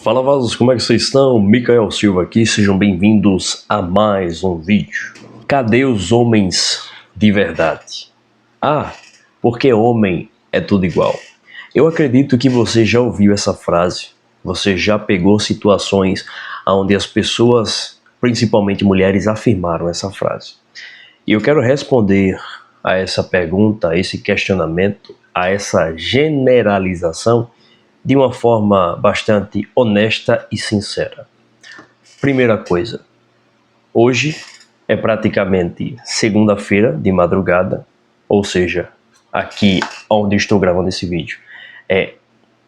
Fala vasos, como é que vocês estão? Micael Silva aqui, sejam bem-vindos a mais um vídeo. Cadê os homens de verdade? Ah, porque homem é tudo igual. Eu acredito que você já ouviu essa frase, você já pegou situações onde as pessoas, principalmente mulheres, afirmaram essa frase. E eu quero responder a essa pergunta, a esse questionamento, a essa generalização de uma forma bastante honesta e sincera. Primeira coisa, hoje é praticamente segunda-feira de madrugada, ou seja, aqui onde estou gravando esse vídeo, é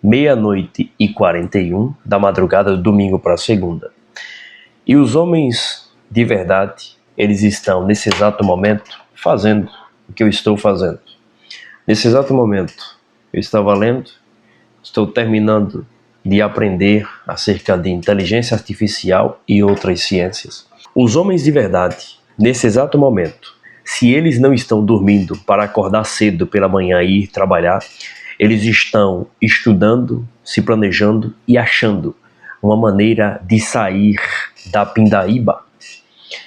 00:41 da madrugada do domingo para segunda. E os homens de verdade, eles estão nesse exato momento fazendo o que eu estou fazendo. Nesse exato momento, eu estava lendo, estou terminando de aprender acerca de inteligência artificial e outras ciências. Os homens de verdade, nesse exato momento, se eles não estão dormindo para acordar cedo pela manhã e ir trabalhar, eles estão estudando, se planejando e achando uma maneira de sair da pindaíba.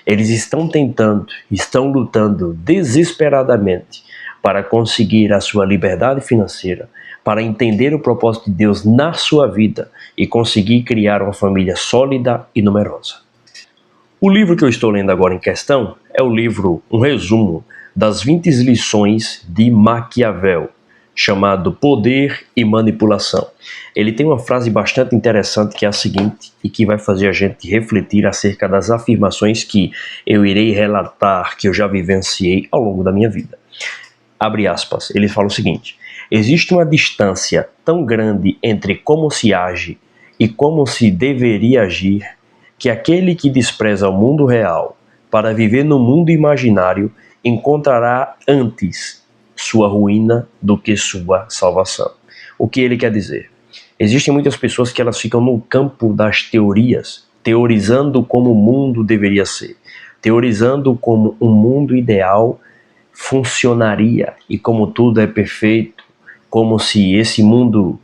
Eles estão tentando, estão lutando desesperadamente para conseguir a sua liberdade financeira, para entender o propósito de Deus na sua vida e conseguir criar uma família sólida e numerosa. O livro que eu estou lendo agora em questão é o livro, um resumo das 20 lições de Maquiavel, chamado Poder e Manipulação. Ele tem uma frase bastante interessante que é a seguinte, e que vai fazer a gente refletir acerca das afirmações que eu irei relatar, que eu já vivenciei ao longo da minha vida. Abre aspas, ele fala o seguinte: existe uma distância tão grande entre como se age e como se deveria agir, que aquele que despreza o mundo real para viver no mundo imaginário encontrará antes sua ruína do que sua salvação. O que ele quer dizer? Existem muitas pessoas que elas ficam no campo das teorias, teorizando como o mundo deveria ser, teorizando como um mundo ideal funcionaria e como tudo é perfeito, como se esse mundo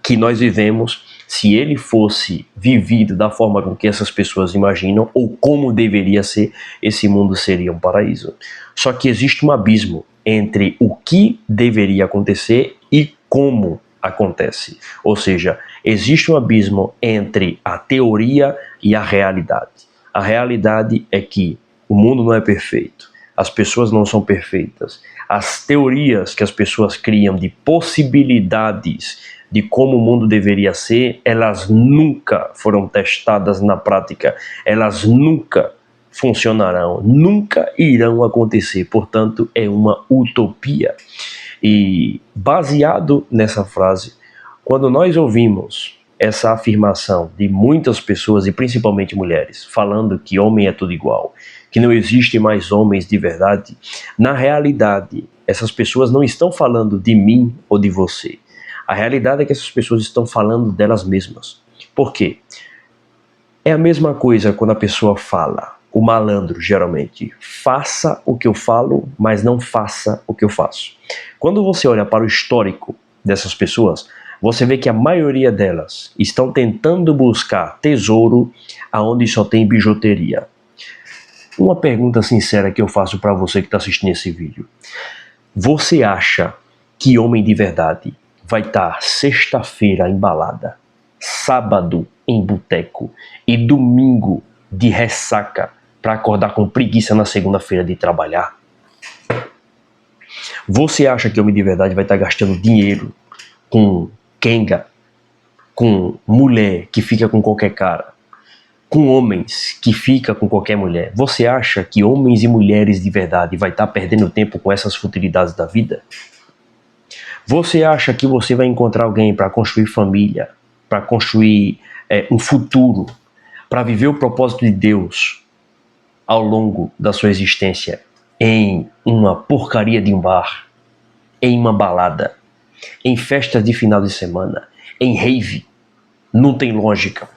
que nós vivemos, se ele fosse vivido da forma com que essas pessoas imaginam ou como deveria ser, esse mundo seria um paraíso. Só que existe um abismo entre o que deveria acontecer e como acontece. Ou seja, existe um abismo entre a teoria e a realidade. A realidade é que o mundo não é perfeito. As pessoas não são perfeitas. As teorias que as pessoas criam de possibilidades de como o mundo deveria ser, elas nunca foram testadas na prática. Elas nunca funcionarão, nunca irão acontecer. Portanto, é uma utopia. E baseado nessa frase, quando nós ouvimos essa afirmação de muitas pessoas, e principalmente mulheres, falando que homem é tudo igual, que não existe mais homens de verdade, na realidade, essas pessoas não estão falando de mim ou de você. A realidade é que essas pessoas estão falando delas mesmas. Por quê? É a mesma coisa quando a pessoa fala, o malandro geralmente, faça o que eu falo, mas não faça o que eu faço. Quando você olha para o histórico dessas pessoas, você vê que a maioria delas estão tentando buscar tesouro aonde só tem bijuteria. Uma pergunta sincera que eu faço para você que está assistindo esse vídeo. Você acha que homem de verdade vai estar sexta-feira em balada, sábado em boteco e domingo de ressaca para acordar com preguiça na segunda-feira de trabalhar? Você acha que homem de verdade vai estar gastando dinheiro com quenga, com mulher que fica com qualquer cara, com homens que fica com qualquer mulher? Você acha que homens e mulheres de verdade vai estar perdendo tempo com essas futilidades da vida? Você acha que você vai encontrar alguém para construir família, para construir um futuro, para viver o propósito de Deus ao longo da sua existência em uma porcaria de um bar, em uma balada, em festas de final de semana, em rave? Não tem lógica.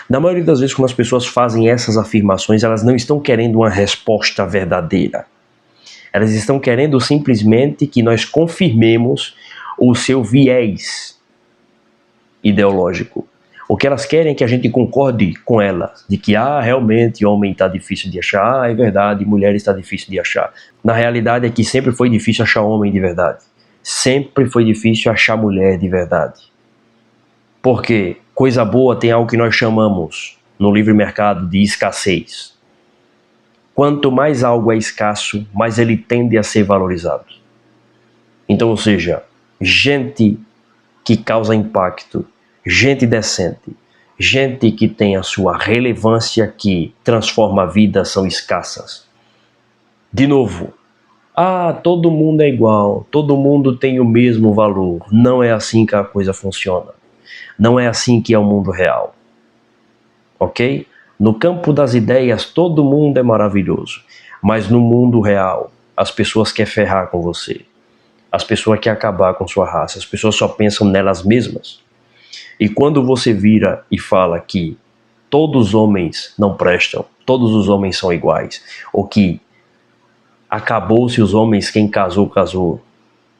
Na maioria das vezes, quando as pessoas fazem essas afirmações, elas não estão querendo uma resposta verdadeira. Elas estão querendo simplesmente que nós confirmemos o seu viés. ideológico. O que elas querem é que a gente concorde com elas, de que realmente homem está difícil de achar, é verdade, mulher está difícil de achar. Na realidade é que sempre foi difícil achar homem de verdade. Sempre foi difícil achar mulher de verdade. Porque coisa boa tem algo que nós chamamos no livre mercado de escassez. Quanto mais algo é escasso, mais ele tende a ser valorizado. Então, ou seja, gente que causa impacto, gente decente, gente que tem a sua relevância, que transforma a vida, são escassas. De novo, todo mundo é igual, todo mundo tem o mesmo valor. Não é assim que a coisa funciona. Não é assim que é o mundo real. Ok? No campo das ideias, todo mundo é maravilhoso. Mas no mundo real, as pessoas querem ferrar com você. As pessoas querem acabar com sua raça. As pessoas só pensam nelas mesmas. E quando você vira e fala que todos os homens não prestam, todos os homens são iguais, ou que acabou-se os homens, quem casou, casou,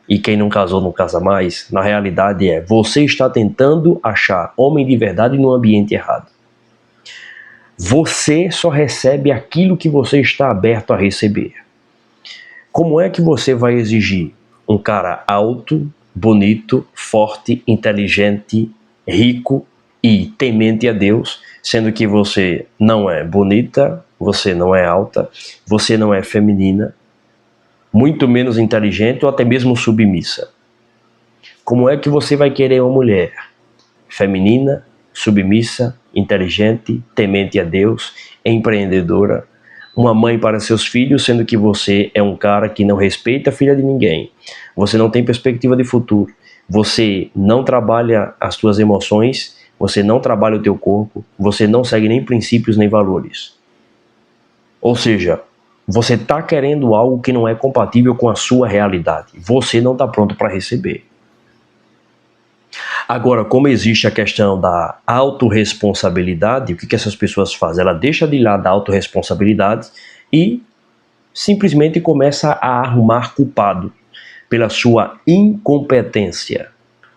e quem não casou, não casa mais, na realidade você está tentando achar homem de verdade no ambiente errado. Você só recebe aquilo que você está aberto a receber. Como é que você vai exigir um cara alto, bonito, forte, inteligente, rico e temente a Deus, sendo que você não é bonita, você não é alta, você não é feminina, muito menos inteligente ou até mesmo submissa? Como é que você vai querer uma mulher feminina, submissa, inteligente, temente a Deus, empreendedora, uma mãe para seus filhos, sendo que você é um cara que não respeita a filha de ninguém, você não tem perspectiva de futuro, você não trabalha as suas emoções, você não trabalha o teu corpo, você não segue nem princípios nem valores? Ou seja, você está querendo algo que não é compatível com a sua realidade, você não está pronto para receber. Agora, como existe a questão da autorresponsabilidade, o que essas pessoas fazem? Ela deixa de lado a autorresponsabilidade e simplesmente começa a arrumar culpado pela sua incompetência.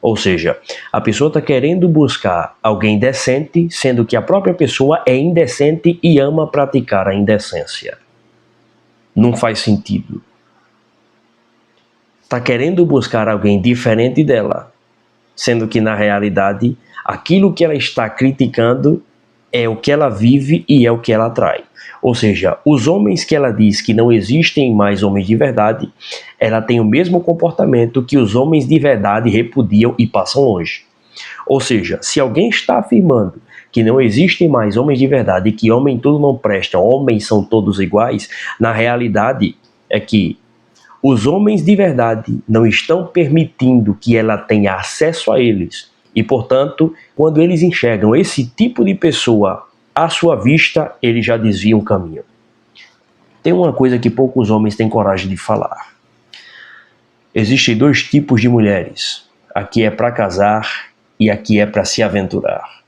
Ou seja, a pessoa está querendo buscar alguém decente, sendo que a própria pessoa é indecente e ama praticar a indecência. Não faz sentido. Está querendo buscar alguém diferente dela, sendo que na realidade aquilo que ela está criticando é o que ela vive e é o que ela atrai. Ou seja, os homens que ela diz que não existem mais homens de verdade, ela tem o mesmo comportamento que os homens de verdade repudiam e passam longe. Ou seja, se alguém está afirmando que não existem mais homens de verdade e que homem tudo não presta, homens são todos iguais, na realidade é que os homens de verdade não estão permitindo que ela tenha acesso a eles. E, portanto, quando eles enxergam esse tipo de pessoa à sua vista, eles já desviam o caminho. Tem uma coisa que poucos homens têm coragem de falar. Existem dois tipos de mulheres. Aqui é para casar e aqui é para se aventurar.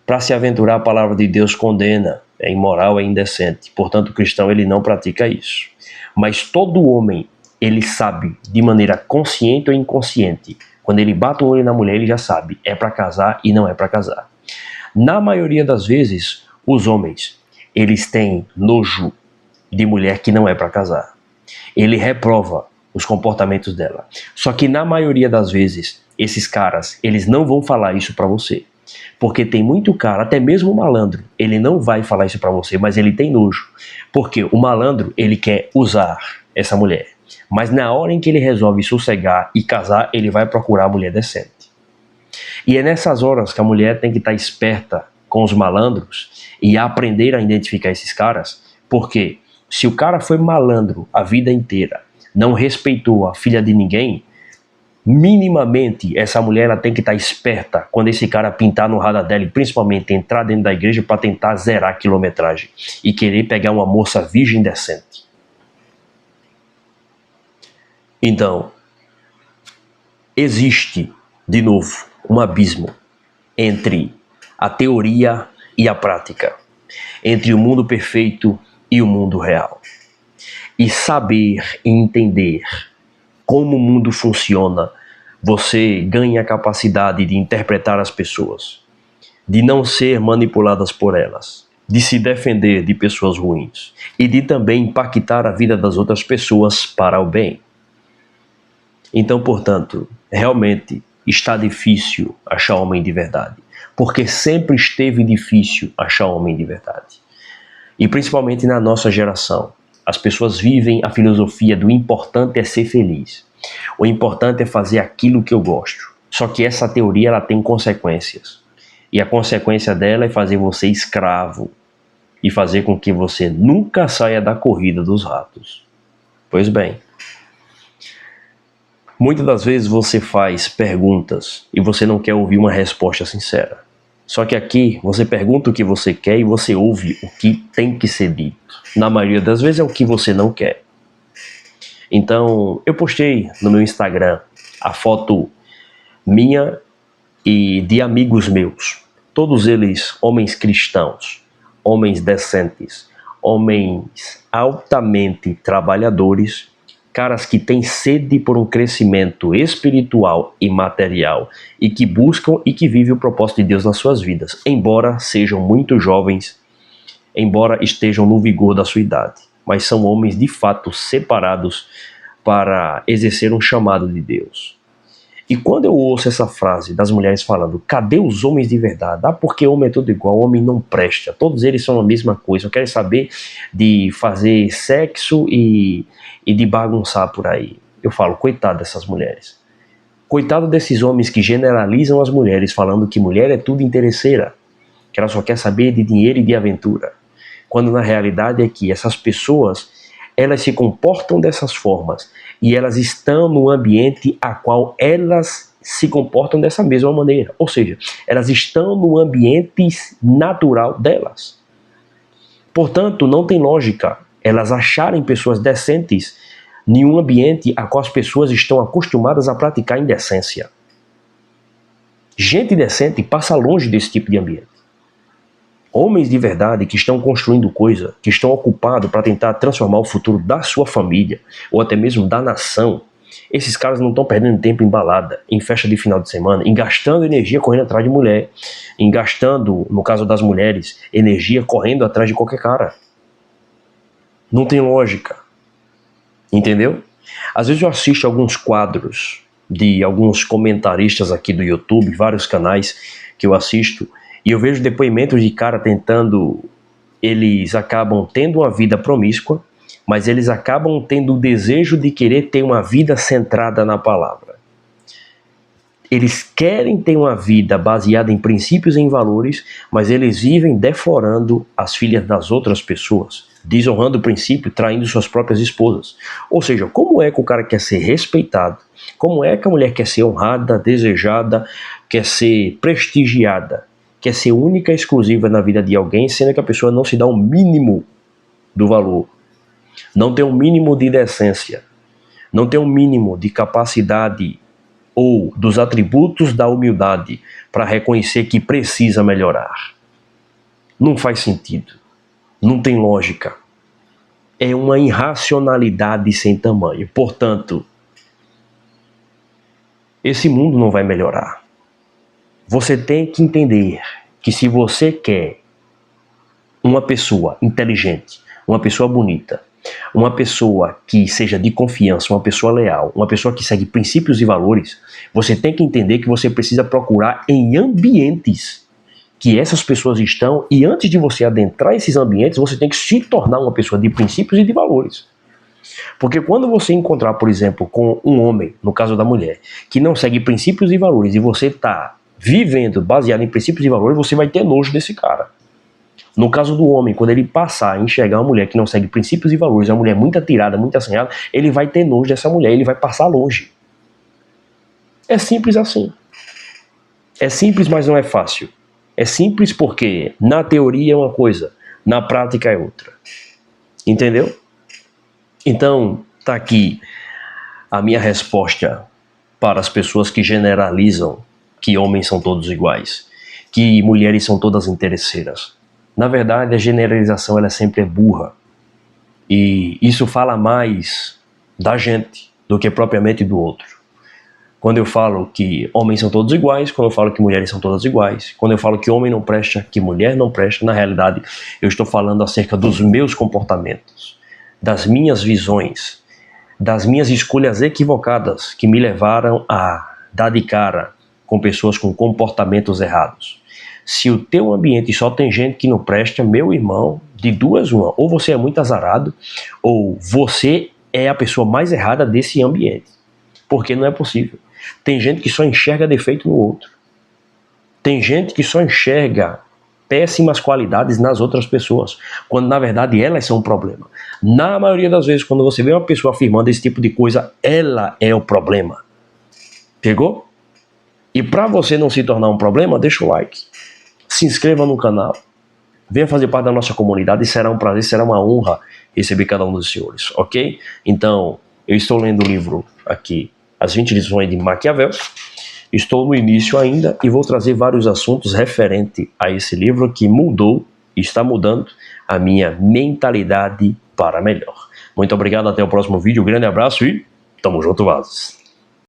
Para se aventurar, a palavra de Deus condena, é imoral, é indecente. Portanto, o cristão ele não pratica isso. Mas todo homem, ele sabe, de maneira consciente ou inconsciente, quando ele bate o olho na mulher, ele já sabe, é para casar e não é para casar. Na maioria das vezes, os homens, eles têm nojo de mulher que não é para casar. Ele reprova os comportamentos dela. Só que na maioria das vezes, esses caras, eles não vão falar isso para você. Porque tem muito cara, até mesmo o malandro, ele não vai falar isso pra você, mas ele tem nojo. Porque o malandro, ele quer usar essa mulher. Mas na hora em que ele resolve sossegar e casar, ele vai procurar a mulher decente. E é nessas horas que a mulher tem que estar esperta com os malandros e aprender a identificar esses caras. Porque se o cara foi malandro a vida inteira, não respeitou a filha de ninguém, minimamente essa mulher ela tem que estar esperta quando esse cara pintar no radar dela e principalmente entrar dentro da igreja para tentar zerar a quilometragem e querer pegar uma moça virgem decente. Então, existe, de novo, um abismo entre a teoria e a prática, entre o mundo perfeito e o mundo real. E saber e entender como o mundo funciona você ganha a capacidade de interpretar as pessoas, de não ser manipuladas por elas, de se defender de pessoas ruins e de também impactar a vida das outras pessoas para o bem. Então, portanto, realmente está difícil achar homem de verdade, porque sempre esteve difícil achar homem de verdade. E principalmente na nossa geração, as pessoas vivem a filosofia do importante é ser feliz. O importante é fazer aquilo que eu gosto. Só que essa teoria ela tem consequências. E a consequência dela é fazer você escravo e fazer com que você nunca saia da corrida dos ratos. Pois bem, muitas das vezes você faz perguntas e você não quer ouvir uma resposta sincera. Só que aqui você pergunta o que você quer e você ouve o que tem que ser dito. Na maioria das vezes é o que você não quer. Então, eu postei no meu Instagram a foto minha e de amigos meus. Todos eles homens cristãos, homens decentes, homens altamente trabalhadores, caras que têm sede por um crescimento espiritual e material e que buscam e que vivem o propósito de Deus nas suas vidas, embora sejam muito jovens, embora estejam no vigor da sua idade, mas são homens de fato separados para exercer um chamado de Deus. E quando eu ouço essa frase das mulheres falando, cadê os homens de verdade? Ah, porque homem é tudo igual, homem não presta, todos eles são a mesma coisa, eu quero saber de fazer sexo e de bagunçar por aí. Eu falo, coitado dessas mulheres. Coitado desses homens que generalizam as mulheres, falando que mulher é tudo interesseira, que ela só quer saber de dinheiro e de aventura. Quando na realidade é que essas pessoas, elas se comportam dessas formas e elas estão no ambiente a qual elas se comportam dessa mesma maneira. Ou seja, elas estão no ambiente natural delas. Portanto, não tem lógica elas acharem pessoas decentes em um ambiente a qual as pessoas estão acostumadas a praticar indecência. Gente decente passa longe desse tipo de ambiente. Homens de verdade que estão construindo coisa, que estão ocupados para tentar transformar o futuro da sua família, ou até mesmo da nação, esses caras não estão perdendo tempo em balada, em festa de final de semana, em gastando energia correndo atrás de mulher, em gastando, no caso das mulheres, energia correndo atrás de qualquer cara. Não tem lógica. Entendeu? Às vezes eu assisto alguns quadros de alguns comentaristas aqui do YouTube, vários canais que eu assisto, e eu vejo depoimentos de cara tentando, eles acabam tendo uma vida promíscua, mas eles acabam tendo o desejo de querer ter uma vida centrada na palavra. Eles querem ter uma vida baseada em princípios e em valores, mas eles vivem deflorando as filhas das outras pessoas, desonrando o princípio, traindo suas próprias esposas. Ou seja, como é que o cara quer ser respeitado? Como é que a mulher quer ser honrada, desejada, quer ser prestigiada? Quer ser única e exclusiva na vida de alguém, sendo que a pessoa não se dá um mínimo do valor, não tem um mínimo de decência, não tem um mínimo de capacidade ou dos atributos da humildade para reconhecer que precisa melhorar. Não faz sentido, não tem lógica, é uma irracionalidade sem tamanho. Portanto, esse mundo não vai melhorar. Você tem que entender que se você quer uma pessoa inteligente, uma pessoa bonita, uma pessoa que seja de confiança, uma pessoa leal, uma pessoa que segue princípios e valores, você tem que entender que você precisa procurar em ambientes que essas pessoas estão, e antes de você adentrar esses ambientes, você tem que se tornar uma pessoa de princípios e de valores. Porque quando você encontrar, por exemplo, com um homem, no caso da mulher, que não segue princípios e valores, e você está vivendo baseado em princípios e valores, você vai ter nojo desse cara. No caso do homem, quando ele passar a enxergar uma mulher que não segue princípios e valores, uma mulher muito atirada, muito assanhada, ele vai ter nojo dessa mulher, ele vai passar longe. É simples assim. É simples, mas não é fácil. É simples porque na teoria é uma coisa, na prática é outra. Entendeu? Então, tá aqui a minha resposta para as pessoas que generalizam que homens são todos iguais, que mulheres são todas interesseiras. Na verdade, a generalização ela sempre é burra. E isso fala mais da gente do que propriamente do outro. Quando eu falo que homens são todos iguais, quando eu falo que mulheres são todas iguais, quando eu falo que homem não presta, que mulher não presta, na realidade eu estou falando acerca dos meus comportamentos, das minhas visões, das minhas escolhas equivocadas que me levaram a dar de cara com pessoas com comportamentos errados. Se o teu ambiente só tem gente que não presta, meu irmão, de duas uma, ou você é muito azarado, ou você é a pessoa mais errada desse ambiente, porque não é possível. Tem gente que só enxerga defeito no outro. Tem gente que só enxerga péssimas qualidades nas outras pessoas, quando na verdade elas são o problema. Na maioria das vezes, quando você vê uma pessoa afirmando esse tipo de coisa, ela é o problema. Pegou? E para você não se tornar um problema, deixa o like. Se inscreva no canal. Venha fazer parte da nossa comunidade e será um prazer, será uma honra receber cada um dos senhores, ok? Então, eu estou lendo o livro aqui, As 20 Lições de Maquiavel. Estou no início ainda e vou trazer vários assuntos referente a esse livro que mudou e está mudando a minha mentalidade para melhor. Muito obrigado, até o próximo vídeo, um grande abraço e tamo junto, vasos.